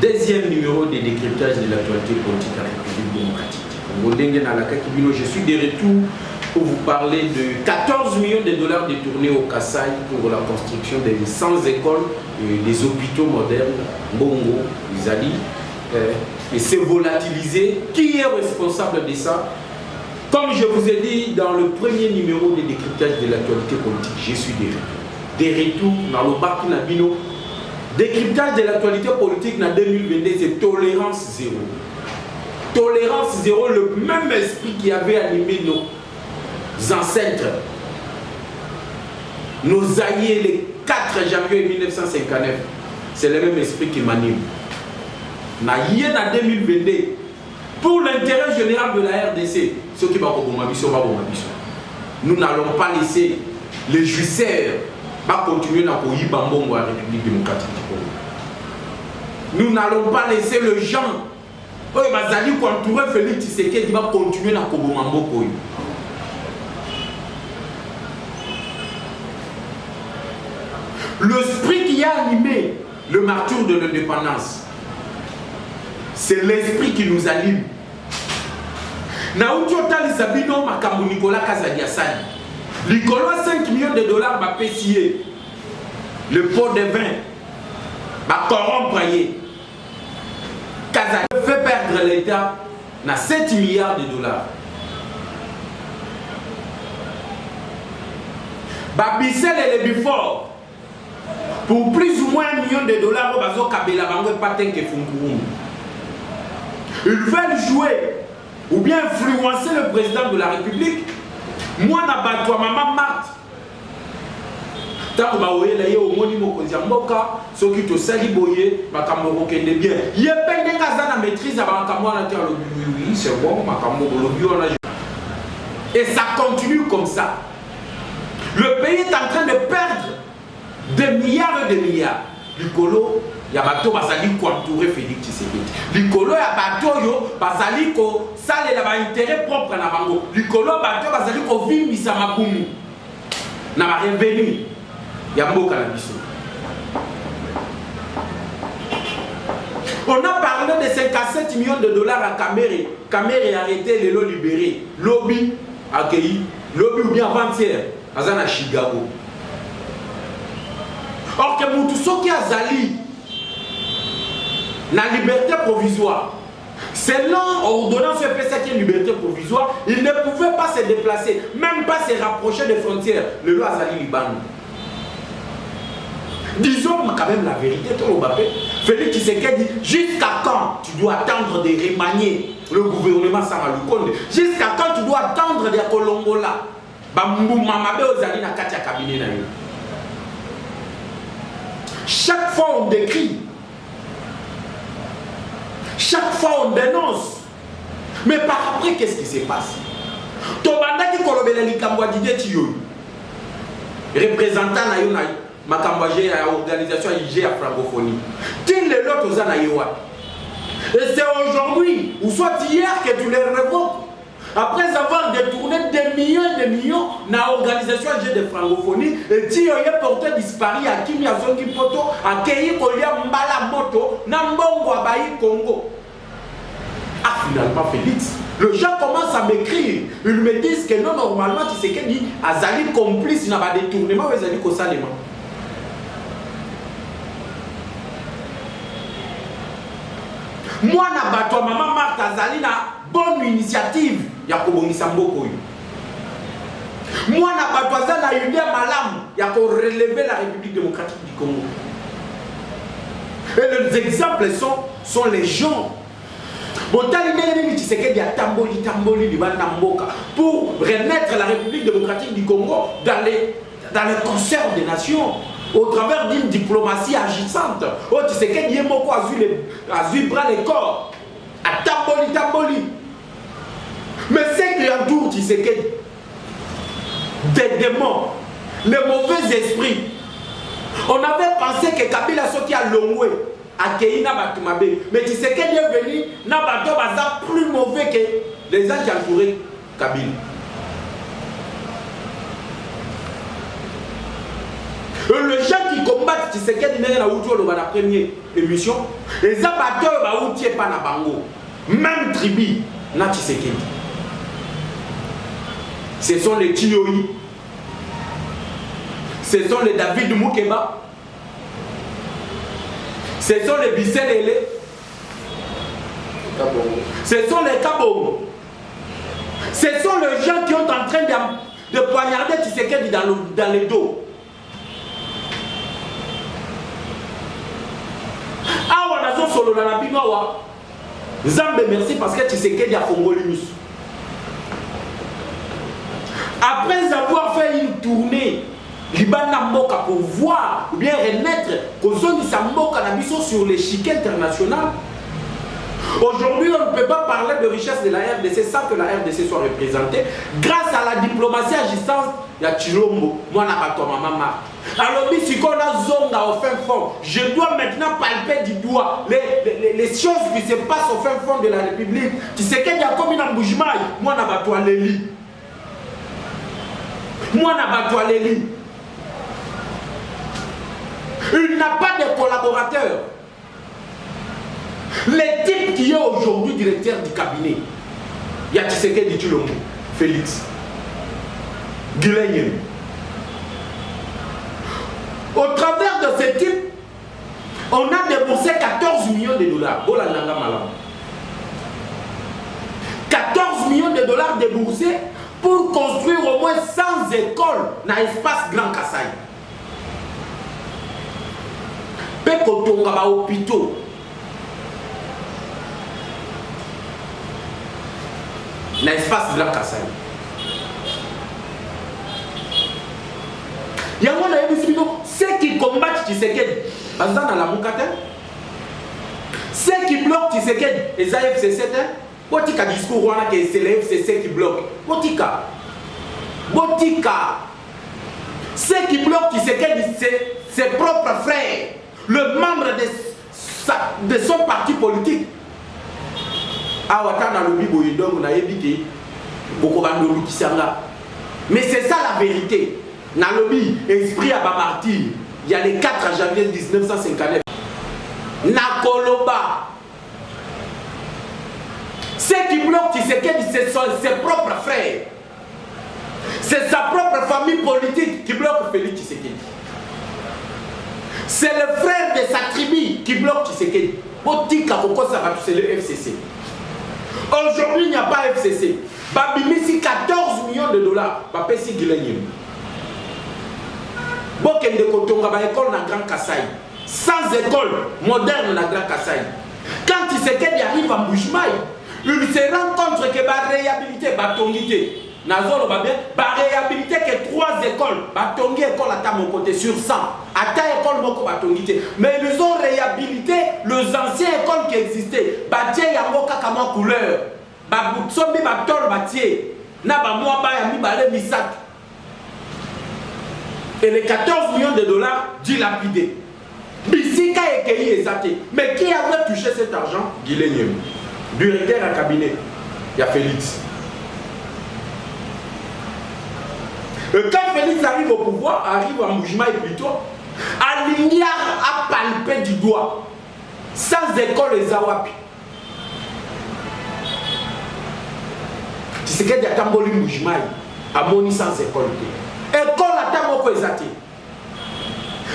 Deuxième numéro de décryptage de l'actualité politique à la République démocratique. Je suis de retour pour vous parler de 14 millions de dollars détournés au Kassai pour la construction des 100 écoles et des hôpitaux modernes, Bongo, Izali. Et c'est volatilisé. Qui est responsable de ça? Comme je vous ai dit dans le premier numéro de décryptage de l'actualité politique, je suis des retours dans le bac Nabino. Décryptage de l'actualité politique en 2022, c'est tolérance zéro. Tolérance zéro, le même esprit qui avait animé nos ancêtres, nos aïeux, les 4 janvier 1959. C'est le même esprit qui m'anime. En 2022, pour l'intérêt général de la RDC, ceux qui vont nous n'allons pas laisser les jouisseurs continuer à Bambongo à la République démocratique du Congo. Nous n'allons pas laisser le gens qui entouré Félix Tshisekedi va continuer à Kobomambo. L'esprit qui a animé le martyr de l'indépendance, c'est l'esprit qui nous anime. Naoutiotal Sabino Makambu Nicolas Kazadiasani. Nicolas 5 millions de dollars va payer le pot de vin, va corrompre. Kazadi fait perdre l'État à 7 milliards de dollars. Babissel et les Bifort pour plus ou moins 1 million de dollars au bazo Kabela Bango et Paten Kefunkurum. Ils veulent jouer ou bien influencer le président de la République. Moi, na batwa maman Marthe. Tant que baoye la ye au moni mokonzi mboka, ceux qui te sali boye, makambo kende bien. Ye pende kazana maîtrise à makambo na tia oui, c'est bon, makambo lobi on a. Et ça continue comme ça. Le pays est en train de perdre des milliards et des milliards. Licolo, ya bato bazali ko entourer Félix Tshisekedi. Licolo ya bato yo bazali ko sale la ba intérêt propre na bango. Licolo bato bazali ko vimisa mabumu na ba revenu ya mboka na biso. On a parlé de 57 millions de dollars à Caméré. Caméré arrêté, les lots libérés. Lobby accueilli. Lobby ou bien avant-hier, à Chicago. Or que Moutousoki Azali, la liberté provisoire, selon ordonnance EPC qui est liberté provisoire, il ne pouvait pas se déplacer, même pas se rapprocher des frontières. Le loi Azali Liban. Disons quand même la vérité, Félix Tshisekedi, jusqu'à quand tu dois attendre de remanier le gouvernement Sarah Lukonde? Jusqu'à quand tu dois attendre de Kolongola? Chaque fois on décrit, chaque fois on dénonce, mais par après qu'est-ce qui se passe? Tobanda qui kolobela likambwa Didier Tiyo, représentant na yo na makambwaje à organisation IG à francophonie. Tin les lots aux anayewa. Et c'est aujourd'hui ou soit hier que tu les révoques. Après avoir détourné des millions dans l'organisation de francophonie, et tu as porté disparu à Kimi Azongi Poto, à Keyi Kolia Mbala Moto, Nambongo Abayi Congo. Ah, finalement, Félix, les gens commencent à m'écrire. Ils me disent que non, normalement, tu sais qu'il dit Azali complice dans le détournement, mais Azali Kosalema. Moi, na bato maman Marthe Azali na bonne initiative. Moi, na bato Azali na idée malam, ya ko relever la République démocratique du Congo. Et les exemples sont les gens. Bon, pour renaître la République démocratique du Congo dans le concert des nations, au travers d'une diplomatie agissante. Oh, tu sais qu'il y a beaucoup à vibrer les corps, à tamboli. Mais c'est qu'il entoure, tu sais que des démons, les mauvais esprits. On avait pensé que Kabila Soki a Longwe, a Keina Batumabe, mais tu sais qu'il est venu, Nabato Baza plus mauvais que les gens qui entouraient Kabila. Les gens qui combattent Tshisekedi n'est la outil la première émission. Les abattoirs ba outil pas na bango. Même tribu na Tshisekedi. Ce sont les Tiyoi. Ce sont les David Moukeba. Ce sont les Bisselele. Ce sont les Kabongo. Ce sont les gens qui sont en train de poignarder Tshisekedi dans le dos. Ah, on a son solo dans la binoa. Zambe merci parce que Tshisekedi a Congolus. Après avoir fait une tournée, Libana Mboka pour voir ou bien renaître Kozoni Samboka Nabiso sur l'échiquier international. Aujourd'hui, on ne peut pas parler de richesse de la RDC sans que la RDC soit représentée. Grâce à la diplomatie agissante, il y a Chilombo, moi n'a pas maman. Alors, si on a zonga au fin fond, je dois maintenant palper du doigt les choses qui se passent au fin fond de la République. Tu sais qu'il y a comme une embouchemaille, moi n'a pas toi les moi n'a pas toi les il n'a pas de collaborateurs. Les types qui est aujourd'hui directeur du cabinet, il y a Tshisekedi Tshilombo, Félix, Guilaine. Au travers de ces types, on a déboursé 14 millions de dollars. 14 millions de dollars déboursés pour construire au moins 100 écoles dans l'espace Grand Kassai. Pekotonga ba hôpitaux. L'espace Grand Kassai. Ceux qui combattent Tshisekedi, ceux qui bloquent Tshisekedi, les AFCC, Botika discours c'est les FCC qui bloquent. Botika. Ceux qui bloquent Tshisekedi, c'est ses propres frères, le membre de son parti politique. Mais c'est ça la vérité. Nalobi, esprit à Bamartir, il y a le 4 janvier 1959. Nakoloba. Ceux qui bloquent Tshisekedi, ce sont ses propres frères. C'est sa propre famille politique qui bloque Félix Tshisekedi. C'est le frère de sa tribu qui bloque Tshisekedi. C'est le FCC. Aujourd'hui, il n'y a pas FCC. Babimisi 14 millions de dollars. Papesi Guilaine. Bokende Kotonga ba école na Grand Kassai. Sans école moderne na Grand Kassai. Quand Tshisekedi arrive en Bushmaï, il se rend compte que ba réhabilité ba tongité. Nazolo ba bien, ba réhabilité que 3 écoles, ba tongi école à mon côté sur 100. À ta école moko ba tongité. Mais ils ont réhabilité les anciennes écoles qui existaient. Ba tie yango kaka ma couleur. Ba butsomi ba tol ba tie. Na ba moi ba ya mi ba le misat. Et les 14 millions de dollars dilapidés. Bissika et Keyi Ezate. Mais qui avait touché cet argent? Guilaine. Directeur à cabinet. Il y a Félix. Et quand Félix arrive au pouvoir, arrive en mouvement et plutôt, Alignard a palpé du doigt. Sans école les Awapi. Tu sais qu'il y a Tamboli mouvement à Moni sans école. École à Tamoko Ezate.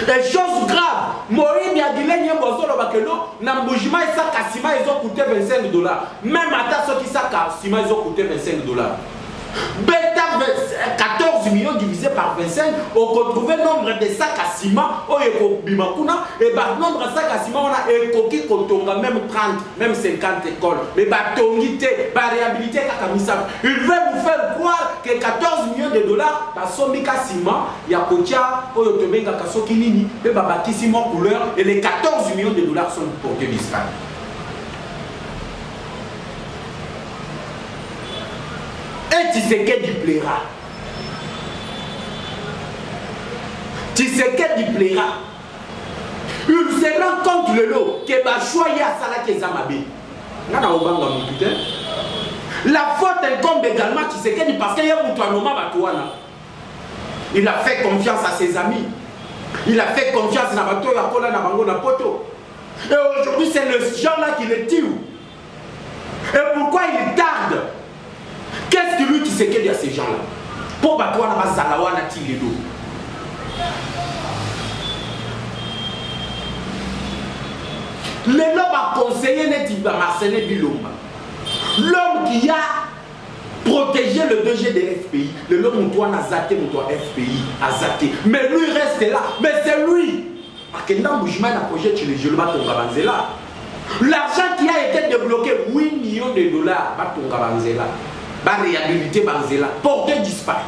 Des choses graves. Moïse Biaguilène Yambozolo Bakelo, Nambujima et Sakasima, ils ont coûté 25 dollars. Même à ta qui Sakasima, ils ont coûté 25 dollars. Beta 14 millions divisé par 25, on retrouve le nombre de sacs à ciment, et par nombre de sacs à ciment, on a écoqué même 30, même 50 écoles. Mais batongité, réhabilité, il veut vous faire croire que 14 millions de dollars, Somika ciment, il y a Kotia, Oyotobenga Kasokinini, et Babaki ciment couleur, et les 14 millions de dollars sont portés d'Israël. Et Tshisekedi plaira. Tshisekedi plaira. Il se rend compte le lot que Bachoya Salake Zamabe. La faute incombe également à Tshisekedi parce qu'il y a Moutouanoma Batouana. Il a fait confiance à ses amis. Il a fait confiance à Bato Yakola na Bango na Poto. Et aujourd'hui, c'est le gens-là qui le tue. Et pourquoi il tarde? Qu'est-ce que lui qui sait qu'il y a ces gens-là? Pour Bato na Bazalawa na Tiledo. Les lobes a conseillé Netiba Marcelé Bilomba. L'homme qui a protégé le 2G des FPI, le l'homme qui a zaté le FPI, a zaté. Mais lui reste là. Mais c'est lui. Parce que dans le mouvement de projet, tu le là. L'argent qui a été débloqué, 8 millions de dollars, va réhabiliter Banzela. Porté disparu.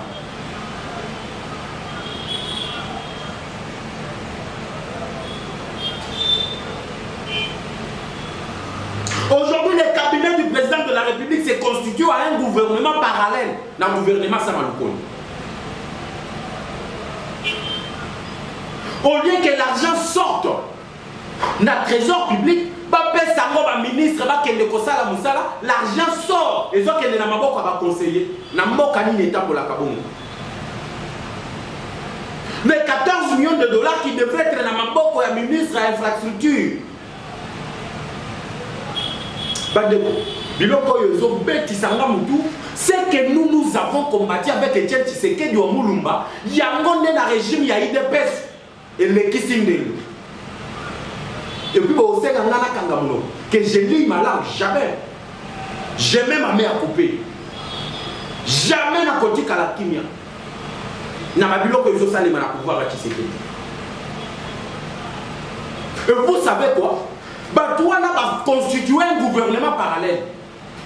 Aujourd'hui, le cabinet du président de la République s'est constitué à un gouvernement parallèle dans le gouvernement Samalukoni. Au lieu que l'argent sorte dans le trésor public, ministre, l'argent sort. Et donc, il y a un conseiller. Mais 14 millions de dollars qui devraient être dans le ministre à l'infrastructure. C'est que nous avons combattu avec Etienne Tshisekedi au Moulumba. Il y a un régime, il y a IDPS et les Kissindel. Et puis, au sein de que je lis ma langue, jamais. Jamais ma mère coupée. Jamais na côté à la kimia. Na ma bilo que je suis allé à pouvoir à Tshisekedi. Et vous savez quoi? Batouana va constituer un gouvernement parallèle.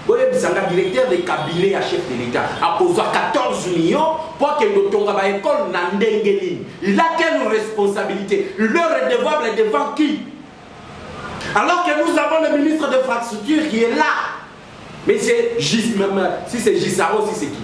Vous avez le directeur des cabinets à chef de l'État à cause de 14 millions pour que le Tonga école n'endengeline. Il a quelle responsabilité? L'heure est dévoile devant qui? Alors que nous avons le ministre de l'infrastructure qui est là. Mais c'est même si c'est Gisaro, si c'est qui?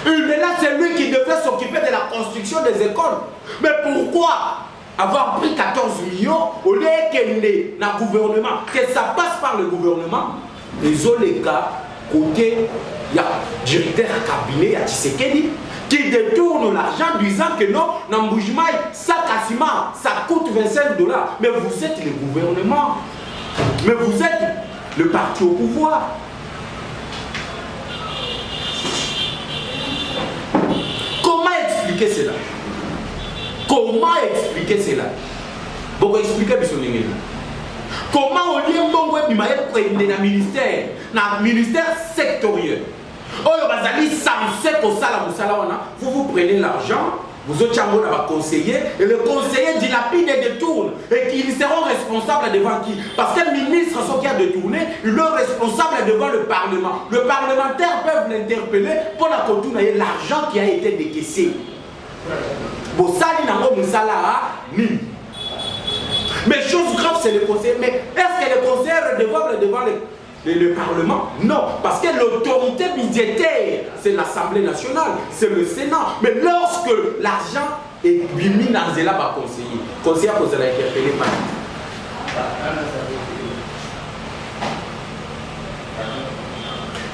Mais là, c'est lui qui devait s'occuper de la construction des écoles. Mais pourquoi avoir pris 14 millions au lieu qu'il y ait un gouvernement, que ça passe par le gouvernement? Les autres cas, côté, il y a directeur cabinet à Tshisekedi qui détourne l'argent disant que non, Namboujmaï, ça quasiment, ça coûte 25 $. Mais vous êtes le gouvernement. Mais vous êtes le parti au pouvoir. Comment expliquer cela? Comment expliquer cela? Pourquoi expliquer ce que comment au lieu de ministère sectoriel, vous vous prenez l'argent, vous êtes un conseiller, et le conseiller dilapide et détourne, et qu'ils seront responsables devant qui? Parce que le ministre, ceux qui a détourné, il est responsable devant le Parlement. Le parlementaire peut l'interpeller pour la contourner l'argent qui a été décaissé. Mais chose grave, c'est le conseiller. Mais est-ce que le conseiller est redevable devant le Parlement? Non, parce que l'autorité budgétaire, c'est l'Assemblée nationale, c'est le Sénat. Mais lorsque l'argent est mis dans Zéla par conseiller vous allez interpeller par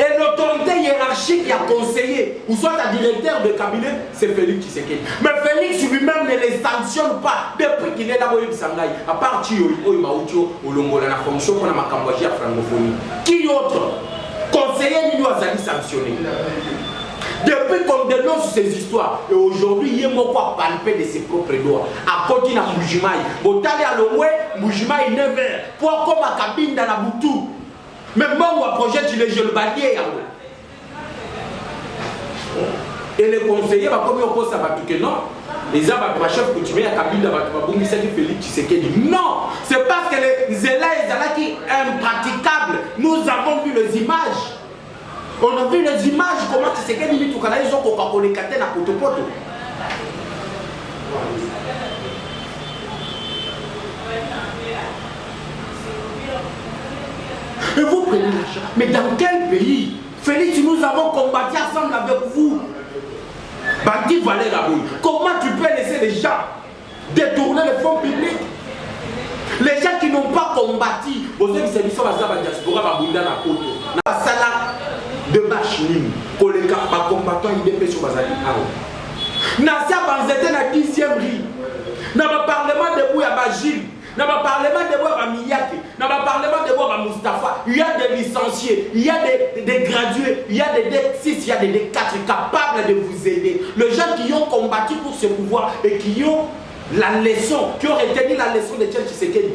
et l'autorité hiérarchique qui a conseillé, ou soit un directeur de cabinet, c'est Félix Tshisekedi. Mais Félix lui-même ne les sanctionne pas depuis qu'il est là au Sangaï. À part Tio, au Longola, la fonction pour la Macambogie à francophonie. Qui autre conseiller nous a sanctionné? Depuis qu'on dénonce ces histoires, et aujourd'hui, il y a quoi palper de ses propres doigts. À côté de Moujimaï, au Tali à l'Oué, Moujimaï 9h. Pour comme à cabine dans la boutou. Même moi, on projet, tu les le balier. Et les conseillers, comme on pense à Batouké, non. Les hommes à chef coutumier à cabine dans Batoubaboumi, c'est Félix Tshisekedi. Non, c'est parce que les Zéla et Zala qui sont impraticables. Nous avons vu les images. On a vu les images, comment Tshisekedi dit tout cas, ils ont Coca-Cola à Potopoto. Et vous prenez l'argent. Mais dans quel pays? Félix, nous avons combattu ensemble avec vous. Bandi Valère Aboui. Comment tu peux laisser les gens détourner les fonds publics? Les gens qui n'ont pas combattu. Vous savez que c'est l'histoire de la diaspora, Babounda na Poto. Na sala de Bachnim. Pour les combattants, ils dépêchent sur Bazali. Nasia Banzete na 10e rue. Dans le parlement de Bouya Gilles. Dans le parlement de Bouya Miyake. Dans le parlement de Bouya Mustafa. Il y a des licenciés, il y a des gradués, il y a des D6, il y a des D4 capables de vous aider. Les gens qui ont combattu pour ce pouvoir et qui ont la leçon, qui ont retenu la leçon de Tchèque Tshisekedi,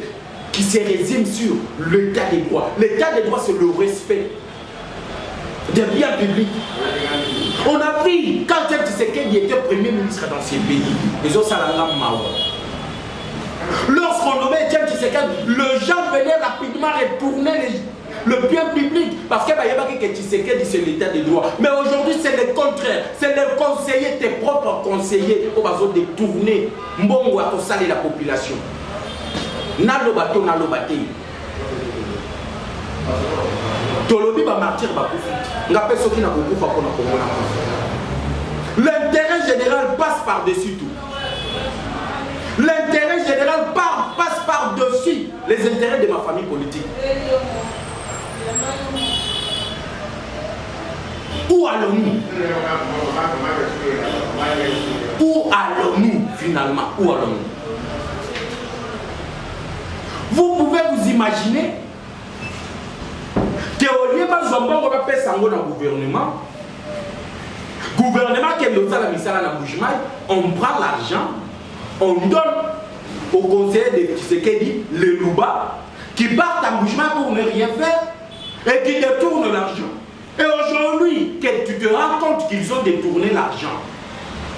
qui se résume sur l'état des droits. L'état des droits, c'est le respect des biens publics. On a vu quand Tchèque Tshisekedi était premier ministre dans ces pays, les autres salangam mawa. Lorsqu'on nommait Tchèque Tshisekedi, les gens venaient rapidement retourner le bien public parce que Tshisekedi c'est l'état des droits. Mais aujourd'hui c'est le contraire. C'est les conseillers, tes propres conseillers, qui vont détourner mbongo à saler la population. Nalo bateau, nalo bateau. Tolobi va martyr va l'intérêt général passe par-dessus tout. L'intérêt général passe par-dessus les intérêts de ma famille politique. Où allons-nous? Où allons-nous finalement? Où allons-nous? Vous pouvez vous imaginer que au lieu de faire gouvernement qui est on prend l'argent, on donne au conseiller de Tshisekedi le Louba qui partent en Bougema pour ne rien faire et qui détournent l'argent. Et aujourd'hui, que tu te rends compte qu'ils ont détourné l'argent,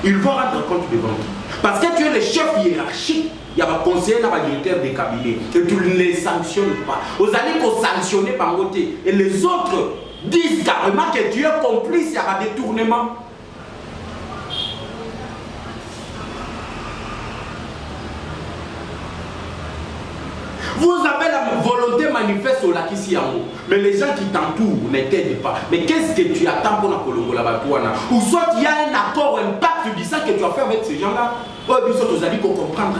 ils vont rendre compte devant toi. Parce que tu es le chef hiérarchique, il y a un conseiller, un directeur des cabinets, et tu ne les sanctionnes pas. Vous allez vous sanctionner par côté. Et les autres disent carrément que tu es complice, il y a un détournement. Vous avez la volonté manifeste au lac ici en haut. Mais les gens qui t'entourent ne t'aident pas. Mais qu'est-ce que tu attends pour la Colombo là-bas? Ou soit il y a un accord, un pacte du sang que tu as fait avec ces gens-là. Oh, bien sûr, tu as dit qu'on comprend.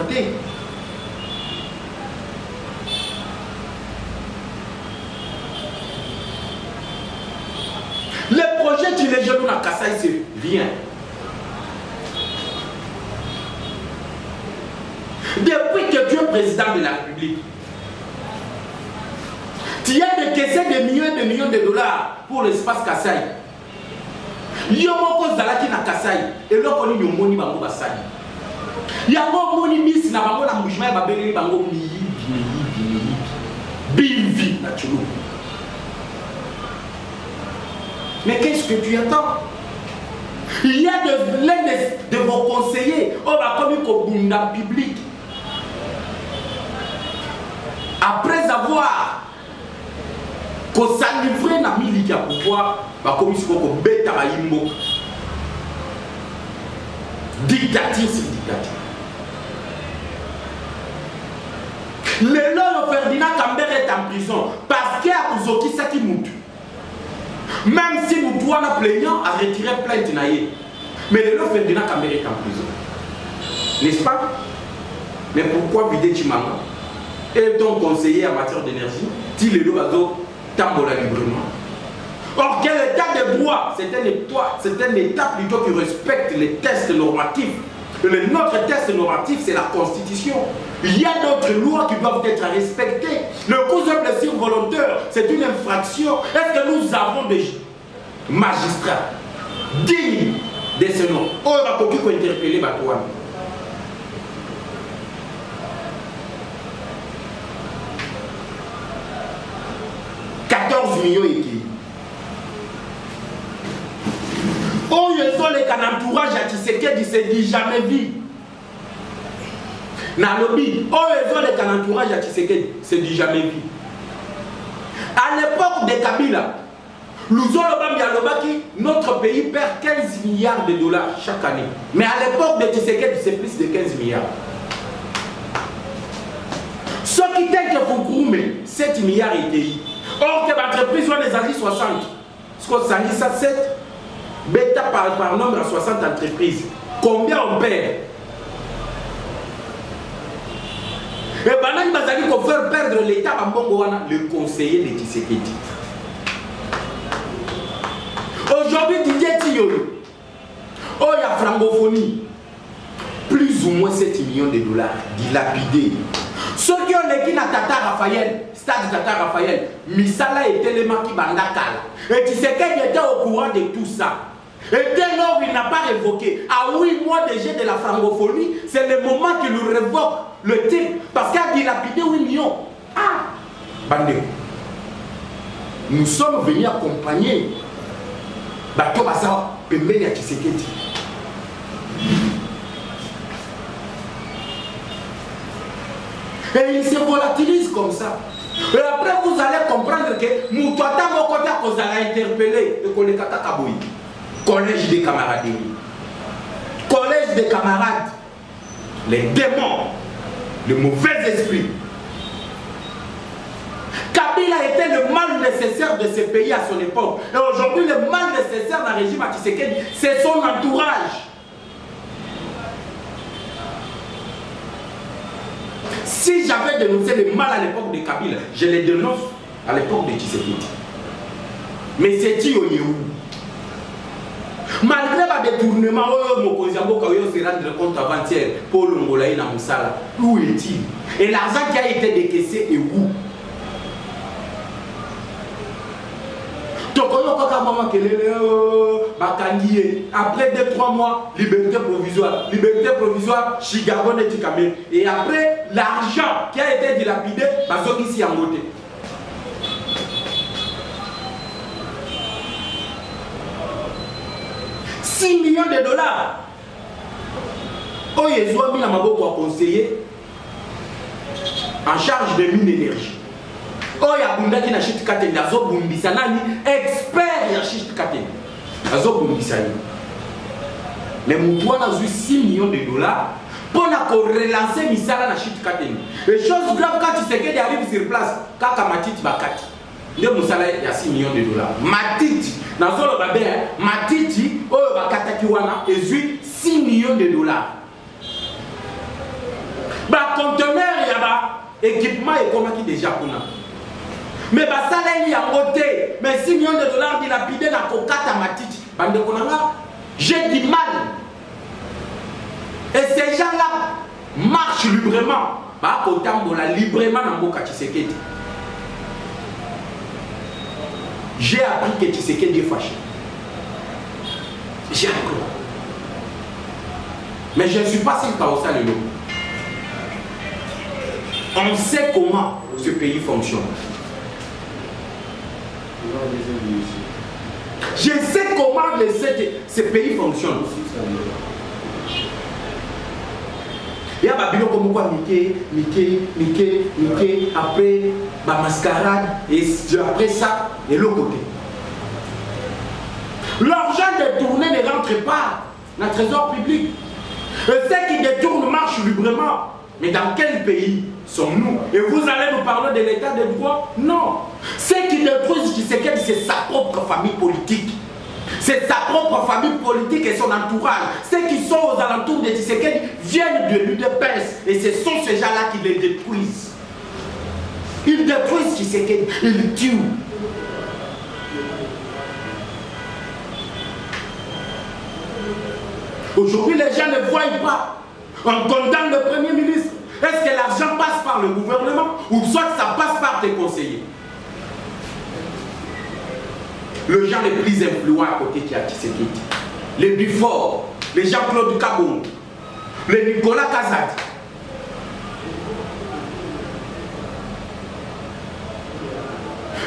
Le projet qui les jeunes à Kassai, c'est rien. Depuis que tu es président de la République, tu as décaissé des millions et des millions de dollars pour l'espace Kassai. Yomoko Zalaki na Kassai, et là on y moni bango basali. Yango moni bis na bango na mujima ba beleli bango bilvi na chulu. Mais qu'est-ce que tu attends? Il y a l'un de vos conseillers, on va comme Kobunda public. Après avoir livré na miliki à pouvoir, bah comme il faut qu'on bête à Yimbo. Dictature, c'est dictature. Le nom Ferdinand Camber est en prison parce qu'il y a Ouzoki Saki Moutou. Même si Moutou a plaignant à retirer plainte naïe. Mais le nom Ferdinand Camber est en prison. N'est-ce pas? Mais pourquoi vider Chimanga? Et ton conseiller en matière d'énergie, dit le Lobazo tambola librement. Or, quel état de droit? C'est un état plutôt qui respecte les tests normatifs. Notre test normatif, c'est la Constitution. Il y a d'autres lois qui doivent être respectées. Le cause de blessure volontaire, c'est une infraction. Est-ce que nous avons des magistrats dignes de ce nom? On va interpeller Batouane. millions et qui oh ils ont les entourage à Tshisekedi c'est dit jamais vu na lobby oh ils ont les entourage à Tshisekedi c'est dit jamais vu à l'époque de Kabila notre pays perd 15 milliards de dollars chaque année mais à l'époque de Tshisekedi c'est plus de 15 milliards ce qui était que pour Goume 7 milliards et or que l'entreprise soit des années 60, ce qu'on s'en dit ça 7, bêta par nombre à 60 entreprises. Combien on perd? Et pendant que Bazali qu'on fait perdre l'État à Mbongoana, le conseiller de Tshisekedi. Aujourd'hui, Didier Tiyolo, oh il y a francophonie. plus ou moins 7 millions de dollars dilapidés. Ceux qui ont écrit na Tata Raphaël, stade Tata Raphaël, Misala était le maki bandakala. Et Tshisekedi était au courant de tout ça. Et dès lors, il n'a pas révoqué. À 8 mois déjà de la francophonie, c'est le moment qu'il nous révoque le type. Parce qu'il a dilapidé 8 millions. Ah, bandé. Nous sommes venus accompagner Bato Basa Pembele à Tshisekedi. Et il se volatilise comme ça. Et après, vous allez comprendre que Moutouata Mokota qu'on a interpellé et qu'on est Katakaboui. Collège des camaraderies. Collège des camarades. Les démons. Le mauvais esprit. Kabila était le mal nécessaire de ce pays à son époque. Et aujourd'hui, le mal nécessaire d'un régime à Tshisekedi, c'est son entourage. Si j'avais dénoncé le mal à l'époque de Kabila, je les dénonce à l'époque de Tshisekedi. Mais c'est qui au Yéhou? Malgré le détournement, Mokozambo Kayo se rendre compte avant-hier pour l'Ongolaï na Moussala. Où est-il? Et l'argent qui a été décaissé est où? Après 2-3 mois, liberté provisoire. Liberté provisoire, Chicago et Tikamé. Et après, l'argent qui a été dilapidé, Bazoki s'y a monté. $6 millions. Oh, Yézoua Mina Maboko a conseillé en charge de mine d'énergie. Oh, il y a Bunda qui n'a chute Kateni, Azo Bumbisanani, expert ya chute Kateni. Azo Bumbisani. Les moutouans ont eu $6 millions pour relancer Misala na chute Kateni. Et chose grave quand tu sais qu'il arrive sur place, Kaka Matiti Bakati. Le Moussala il y a $6 millions. Matiti, dans le babé, Matiti, oh, Bakatakiwana, et eu $6 millions. Bah, conteneur, il y a équipement et comment qui déjà pour nous. Mais ça il y a côté, mais $6 millions dilapidés dans Kokata Matiti. Bande Konanga, j'ai du mal. Et ces gens-là marchent librement. Bah, Kotambola, librement dans Boka Tshisekedi. J'ai appris que Tshisekedi est fâché. J'ai appris. Mais je ne suis pas sans Kaosa Lelo. On sait comment ce pays fonctionne. Je sais comment ce pays fonctionne. Il y a des gens comme quoi Mickey, après ma mascarade, et après ça, et l'autre côté. L'argent détourné ne rentre pas dans le trésor public. Et ceux qui détournent marchent librement. Mais dans quel pays sommes-nous? Et vous allez nous parler de l'état de droit? Non. Ceux qui détruisent Tshisekedi, c'est sa propre famille politique. C'est sa propre famille politique et son entourage. Ceux qui sont aux alentours de Tshisekedi viennent de l'UDPS. Et ce sont ces gens-là qui les détruisent. Ils détruisent Tshisekedi. Ils tuent. Aujourd'hui, les gens ne voient pas. On condamne le Premier ministre. Est-ce que l'argent passe par le gouvernement ou soit ça passe par tes conseillers? Le gens les plus influents à côté qui a Tshisekedi, les Bifort, les Jean-Claude Kabou, les Nicolas Kazadi.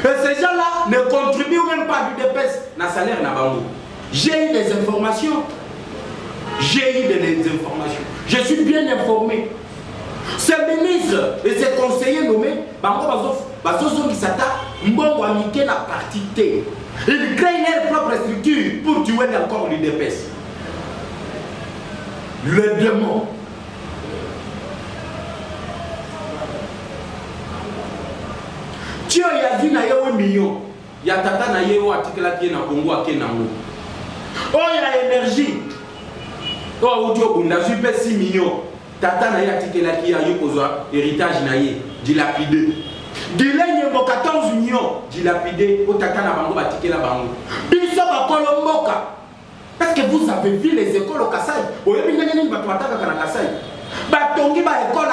Et ces gens-là ne contribuent même pas du DPS dans le salaire. J'ai eu des informations. Je suis bien informé. Ces ministres et ces conseillers nommés, ils créent leur propre structure pour tuer encore l'UDPS. Le démon. Tu as dit qu'il y a 1 million. Il y a tata na yé article qui est na Congo à Kenango. Oh, il y a énergie. Oh, on a 6 millions. Tata na ya tikela ki ya yokozwa héritage na ye dilapidé. Dilenya mo 14 millions dilapidé o tata na bango batikela bango. Biso ba kolomboka. Est-ce Est-ce que vous avez vu les écoles au Kassai? Vous avez vu les écoles au Kassai? Batongi ba école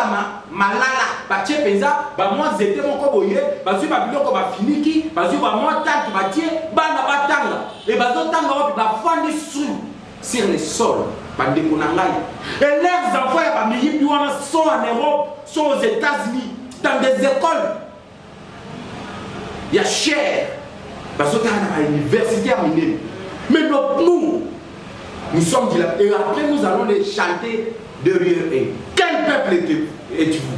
malala ba tchepeza ba moi zete moko boye ba zu ba biloko ba finiki ba zu ba moi tante ba tie ba na batanga et ba zo tanga opi ba fandi sur les sols ba ndeko na ngai et leurs enfants ya ba miyibi wana sont en Europe, sont aux États-Unis dans des écoles ya cher ba zo tanga na université à Miné. Mais nous sommes dilapidés et après nous allons les chanter derrière eux. Quel peuple êtes-vous?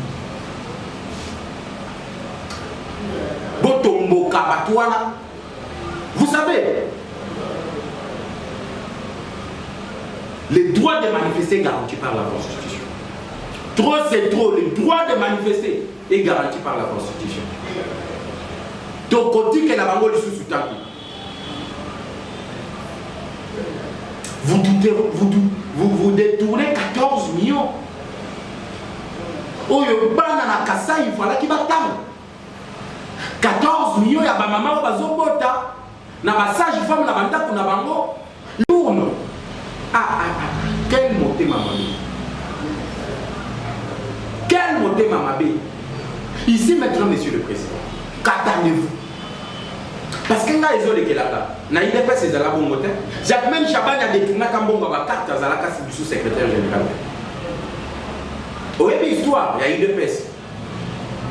Botombo Kabatouana. Vous savez, le droit de manifester est garanti par la Constitution. Trop c'est trop, le droit de manifester est garanti par la Constitution. Donc on dit que la bango est sous temps. Vous détournez 14 millions. Oyo bana na Kassai il fallait qu'il batame. 14 millions ya ba maman bazobota na basage femme na banda kuna bango. Tourne. Quel moté mamabé. Quel moté mamabé. Ici maintenant monsieur le président. Qu'attendez-vous? Parce que là, ils ont les là. Na il n'est pas ces alabons motés. Jacques-Même Chaban a détourné Kambongo à carte à Zalaka sous secrétaire général. Oui, mais histoire, il y a eu deux pèses.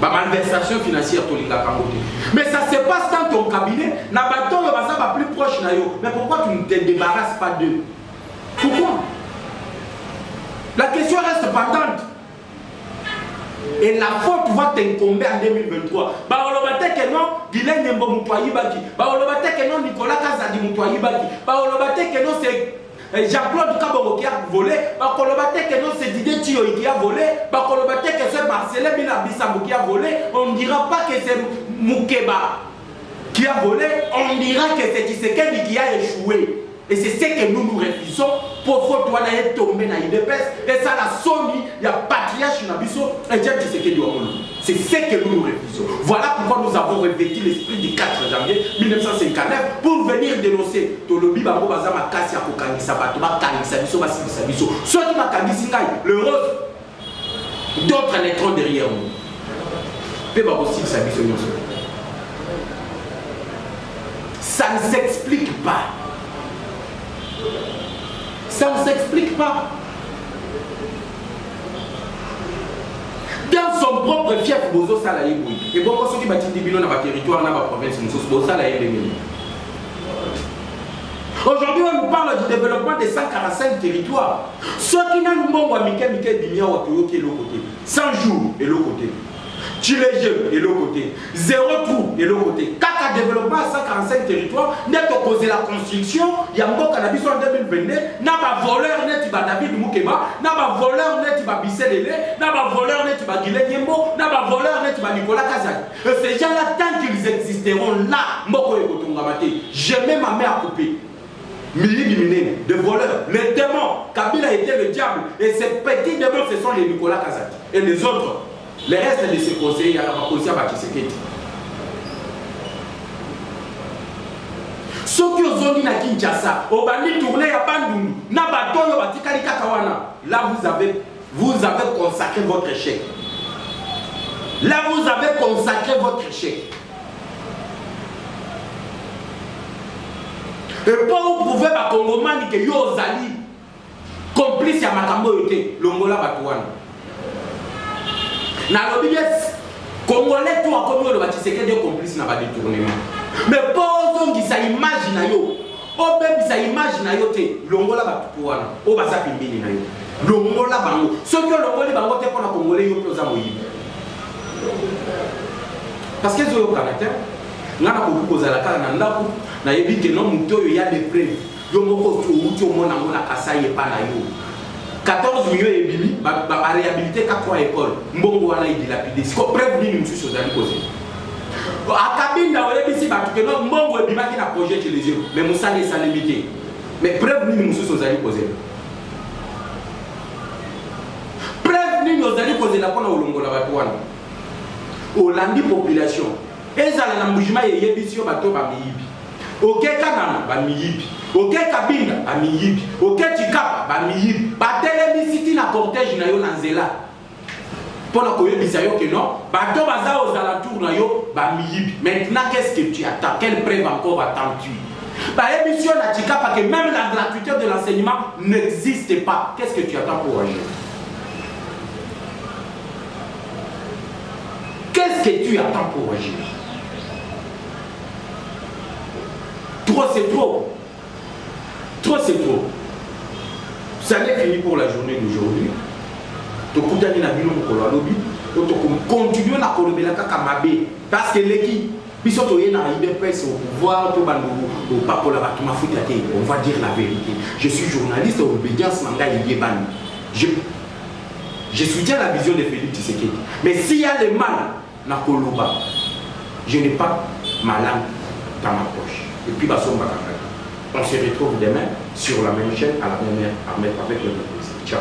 La malversation financière, tout la Kambote. Mais ça se passe dans ton cabinet. Na baton le bazar va plus proche na yo. Mais pourquoi tu ne te débarrasses pas d'eux? Pourquoi? La question reste pendante. Et la faute va t'incomber en 2023. Baolobate que non, Guilain Nembo Moutouaïbaki. Baolobate que non, Nicolas Kazadi Moutouaïbaki. Baolobate que non, c'est Jean-Claude Kabongo qui a volé. Baolobate que non, c'est Didier Thioy qui a volé. Baolobate que c'est Marcelin Bilabissabou qui a volé. On ne dira pas que c'est Moukeba qui a volé. On dira que c'est Tshisekedi qui a échoué. Et c'est ce que nous refusons pour faute de tomber dans l'IDPS. Et ça, la Sony, il y a patriarche Nabiso et Dieu qui sait que c'est ce que nous refusons. Voilà pourquoi nous avons revêtu l'esprit du 4 janvier 1959 pour venir dénoncer. Tolobi Bango Bazama Kassia Kokangisa Batoma Kangisa Biso Basibisa Biso. Ceux qui m'a Kangisi le rose, d'autres naîtront derrière nous. Peu aussi ça Biso. Ça ne s'explique pas. Ça ne s'explique pas. Dans son propre fief, Bozo Salaye Boui. Et bon, ceux qui bâtissent des bilans dans le territoire, dans la province, Bozo Salaye Boui. Aujourd'hui, on nous parle du développement des 145 territoires. Ceux qui n'ont pas Mikel Bimia ou Atoyo qui est l'autre côté. 100 jours et l'autre côté. Chilejeu et l'autre côté. 0 trou et l'autre côté. Kaka développement à 145 territoires. N'est opposé la construction. Il y a un bon cannabis en 2022. N'a pas voleur net ba David Moukeba. N'a pas voleur net ba Bisselele. N'a pas voleur net ba Guilhem Yembo. N'a pas voleur net ba Nicolas Kazadi. Ces gens-là, tant qu'ils existeront là, Moko et Kotongamate, je mets ma main à couper. De voleurs, les démons. Kabila était le diable. Et ces petits démons, ce sont les Nicolas Kazadi. Et les autres. Les restes de ces conseillers, il y a la police à Tshisekedi. Ceux qui ont dit à Kinshasa, au bandi tourné à Bandundu, Nabatoyo Batikali Kakawana, là vous avez consacré votre échec. Là vous avez consacré votre échec. Et pour vous prouver à Congomani que yo zali complice à Makambo yote, Longola Batouana. Na l'obédience, Congolais tout a commis le bâtisseur de complice n'a pas détournement. Mais posons qui ça imagine à yo, au même ça imagine à yo te, Longola Batouana, au basa pimbini na yo, Longola Bango. Ceux qui ont Longola Bango te pour la Congolais yo plus amoyi. Parce que zo yo caractère, n'a pas beaucoup posé la carte na ndaku, na yebi que non muto il y a des preuves. Yo moko tu au mona mona Kassai et pas na yo. 14 millions et demi, à réhabiliter 4 écoles. Mbongo wana il dilapidé. Si on prévenu nous sur les causes. À cabine dans les ici parce que non Mbongo et bima qui n'a projet chez les yeux. Mais Moussa les sans limité. Mais prévenu nous sur les causes. Prévenu nous allons causer la pona au longo la batouane. Au landi population. Et ça la mbujima et yebisio bato ba miyibi. Au kekana ba miyibi. Ok Kabinda bamiyibi, ok Chikapa bamiyibi, batelemi siti na cortège na yo na nzela. Pendant que yo que non, bateau baza aux alentours na yo bamiyibi. Maintenant qu'est-ce que tu attends? Quelle preuve encore attends-tu? Bah émission na Chikapa que même la gratuité de l'enseignement n'existe pas. Qu'est-ce que tu attends pour agir? Qu'est-ce que tu attends pour agir? Trop c'est trop. Trop c'est trop. Ça n'est fini pour la journée d'aujourd'hui. Tu continues à continuer à kolobela kaka mabe parce que l'équipe biso to yena IDPS au pouvoir to bandu au papola batu mafuta te, on va dire la vérité. Je suis journaliste obédience nanga yebani. Je soutiens la vision de Félix Tshisekedi. Mais s'il y a le mal na koloba, je n'ai pas ma langue dans ma poche. Et puis basomba kaka. On se retrouve demain sur la même chaîne à la même heure avec le même plaisir. Ciao.